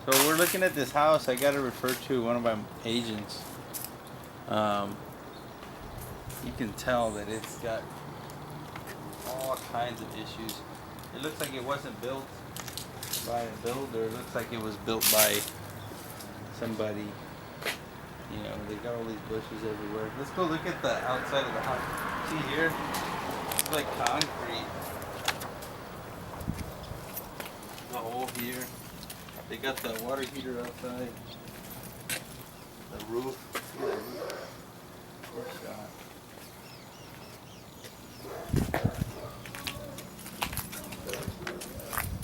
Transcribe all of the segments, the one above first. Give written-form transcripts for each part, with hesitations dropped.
So we're looking at this house. I got to refer to one of my agents. You can tell that it's got all kinds of issues. It looks like it wasn't built by a builder. It looks like it was built by somebody. You know, they got all these bushes everywhere. Let's go look at the outside of the house. See here? It's like concrete. The hole here. They got the water heater outside. The roof. See the roof? Poor shot.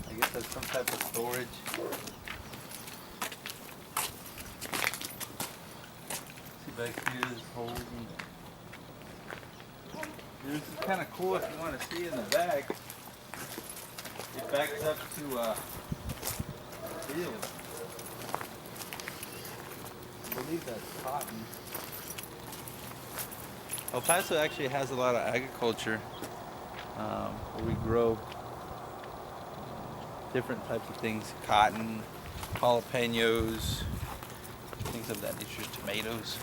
I guess that's some type of storage. See back here, this hole. This is kind of cool if you want to see in the back. It backs up to a field. I believe that's cotton. El Paso actually has a lot of agriculture where we grow different types of things. Cotton, jalapenos, things of that nature, tomatoes.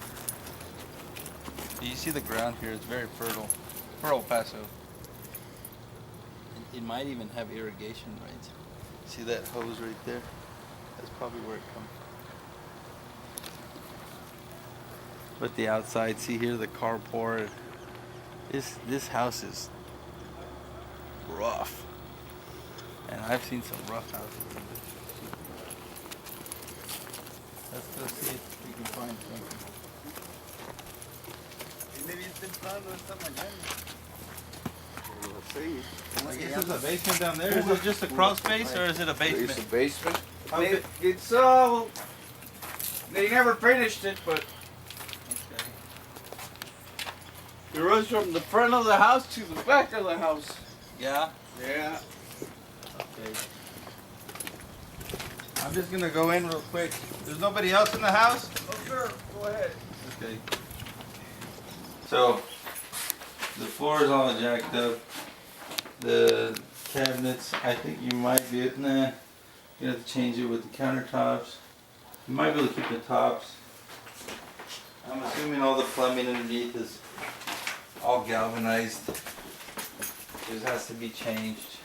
You see the ground here, it's very fertile for El Paso. It might even have irrigation rates. See that hose right there? That's probably where it comes. But the outside, see here the carport. This house is rough. And I've seen some rough houses in this. Let's go see if we can find something. Maybe it's temprano esta mañana. I guess there's a basement down there. Is it just a crawl space or is it a basement? It's a basement. It's they never finished it, but Okay. it runs from the front of the house to the back of the house. Yeah? Yeah. Okay. I'm just gonna go in real quick. There's nobody else in the house? Oh, sure. Go ahead. Okay. So, the floor is all jacked up. The cabinets, I think you might be, nah, you have to change it with the countertops. You might be able to keep the tops. I'm assuming all the plumbing underneath is all galvanized. This has to be changed.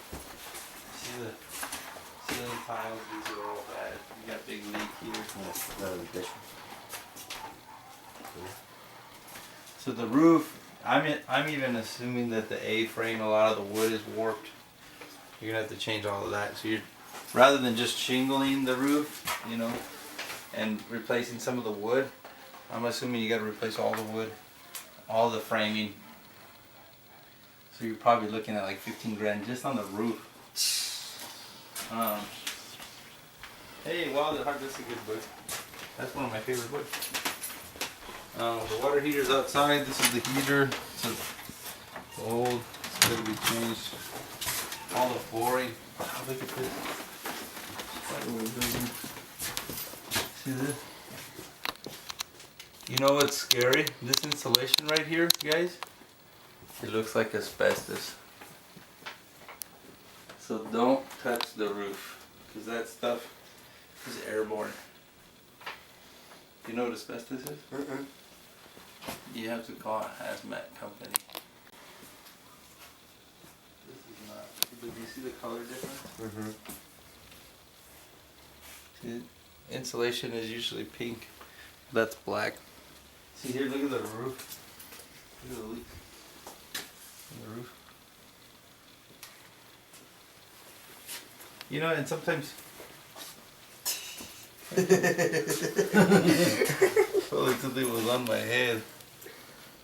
See the ceiling tiles, these are all bad. You got a big leak here. So the roof, I'm even assuming that the A-frame, a lot of the wood is warped. You're gonna have to change all of that. So you're, rather than just shingling the roof, you know, and replacing some of the wood, I'm assuming you gotta replace all the wood, all the framing. So you're probably looking at like 15 grand just on the roof. Hey, wow, that's a good book. That's one of my favorite books. The water heater's outside. This is the heater. It's old. It's got to be changed. All the flooring. Oh, look at this. See this? You know what's scary? This insulation right here, guys. It looks like asbestos. So don't touch the roof, because that stuff is airborne. Do you know what asbestos is? Mm-mm. You have to call a hazmat company. This is not. Do you see the color difference? See, insulation is usually pink. That's black. See here, look at the roof. Look at the leak in the roof. You know, and sometimes. Felt like something was on my head.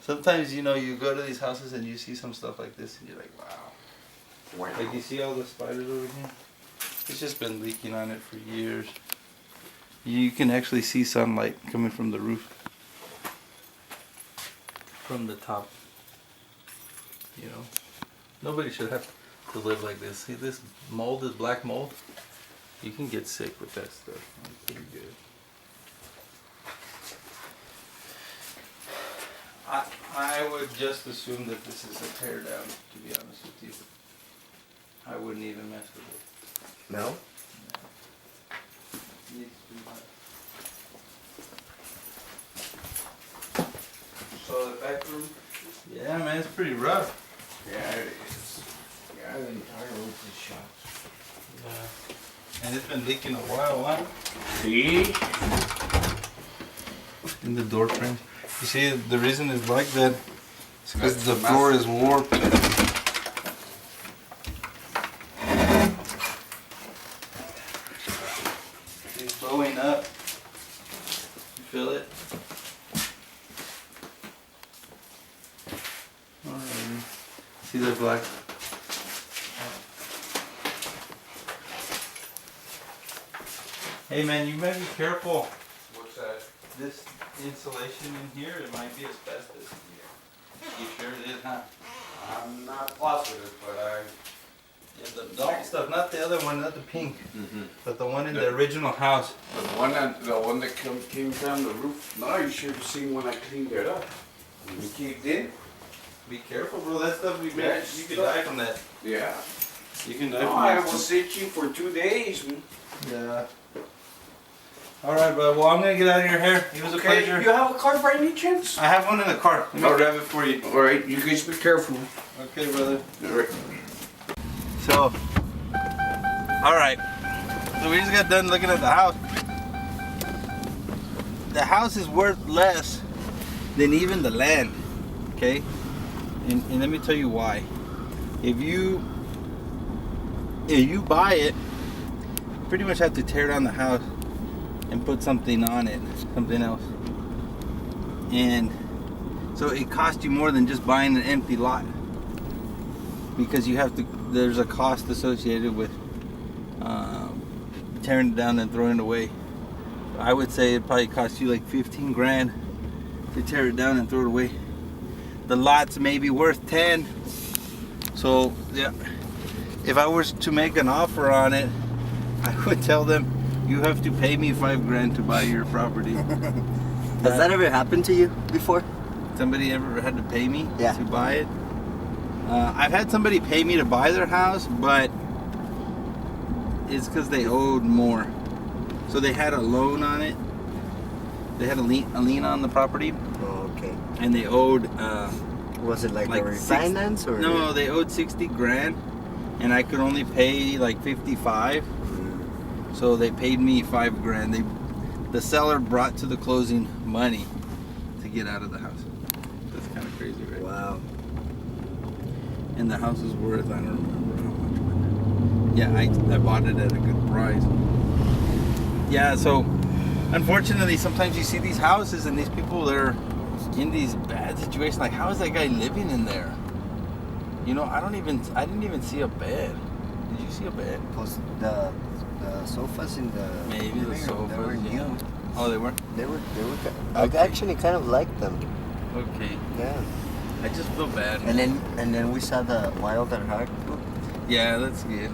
Sometimes, you know, you go to these houses and you see some stuff like this and you're like, wow. Like you see all the spiders over here? It's just been leaking on it for years. You can actually see sunlight coming from the roof. From the top. You know? Nobody should have to live like this. See, this mold is black mold. You can get sick with that stuff. It's pretty good. I would just assume that this is a tear down, to be honest with you. I wouldn't even mess with it. No? Needs too much. So the back room? Yeah, man, it's pretty rough. Yeah, it is. Yeah, the entire roof is shot. Yeah. And it's been leaking a while, huh? See? In the door frame. You see, the reason it's like that is because That's the the floor is warped. It's blowing up. You feel it? Alrighty. See the black? Hey man, you better be careful. What's that? This insulation in here, it might be asbestos in here. You sure it is, huh? I'm not positive, but Yeah, the dark stuff, not the other one, not the pink, Mm-hmm. but the one in the original house. the one that came down the roof. No, you should have seen when I cleaned it up. When we caved in. Be careful, bro. That stuff we made, Yes. you could die from that. Yeah. You can die No, from I that. was itching for 2 days. Man. Yeah. All right, bud. Well, I'm gonna get out of your hair. It was a Okay, pleasure. you have a car by any chance? I have one in the car. Let me All right. grab it for you. All right, you guys be careful. Okay, brother. All right. So, all right. So we just got done looking at the house. The house is worth less than even the land. Okay, and let me tell you why. If you buy it, you pretty much have to tear down the house and put something on it, something else. And so it costs you more than just buying an empty lot, because you have to. There's a cost associated with tearing it down and throwing it away. I would say it probably costs you like 15 grand to tear it down and throw it away. The lot's maybe worth 10. So yeah, if I was to make an offer on it, I would tell them you have to pay me 5 grand to buy your property. Has that ever happened to you before? Somebody ever had to pay me Yeah. to buy it? I've had somebody pay me to buy their house, but it's because they owed more. So they had a loan on it. They had a lien on the property, Oh, okay. and they owed. Was it like a Like refinance or? No, they owed 60 grand, and I could only pay like 55. So they paid me 5 grand. The seller brought to the closing money to get out of the house. That's kind of crazy, right? Wow. And the house is worth, I don't remember how much, but yeah, I bought it at a good price. Yeah, so unfortunately sometimes you see these houses and these people, they're in these bad situations. Like, how is that guy living in there? You know, I didn't even see a bed. Did you see a bed? Plus the sofas in the Maybe the living room, sofas. they were Yeah. new. Oh, they were? They were. I Okay. actually kind of liked them. Okay. Yeah. I just feel bad. And then we saw the Wild at Heart book. Yeah, that's good.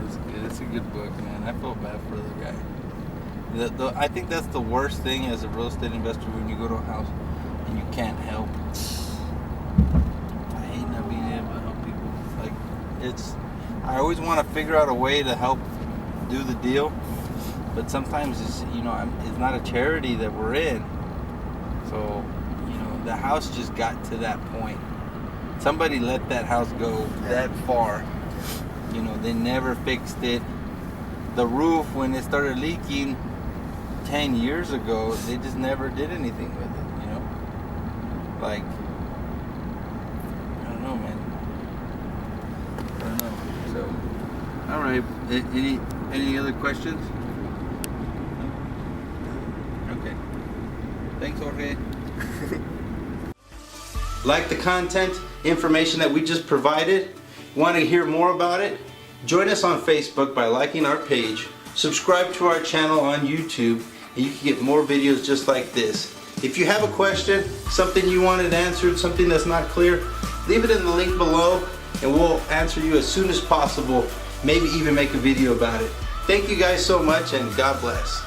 That's good. It's a good book, man. I feel bad for the guy. I think that's the worst thing as a real estate investor, when you go to a house and you can't help. I hate not being able to help people. Like, I always want to figure out a way to help do the deal, but sometimes it's not a charity that we're in. So, the house just got to that point. Somebody let that house go that far. They never fixed it. The roof, when it started leaking 10 years ago, they just never did anything with it, Like, I don't know, man. I don't know. So, all right. Any other questions? Okay. Thanks, Jorge. Like the content, information that we just provided? Want to hear more about it? Join us on Facebook by liking our page. Subscribe to our channel on YouTube, and you can get more videos just like this. If you have a question, something you wanted answered, something that's not clear, leave it in the link below, and we'll answer you as soon as possible. Maybe even make a video about it. Thank you guys so much, and God bless.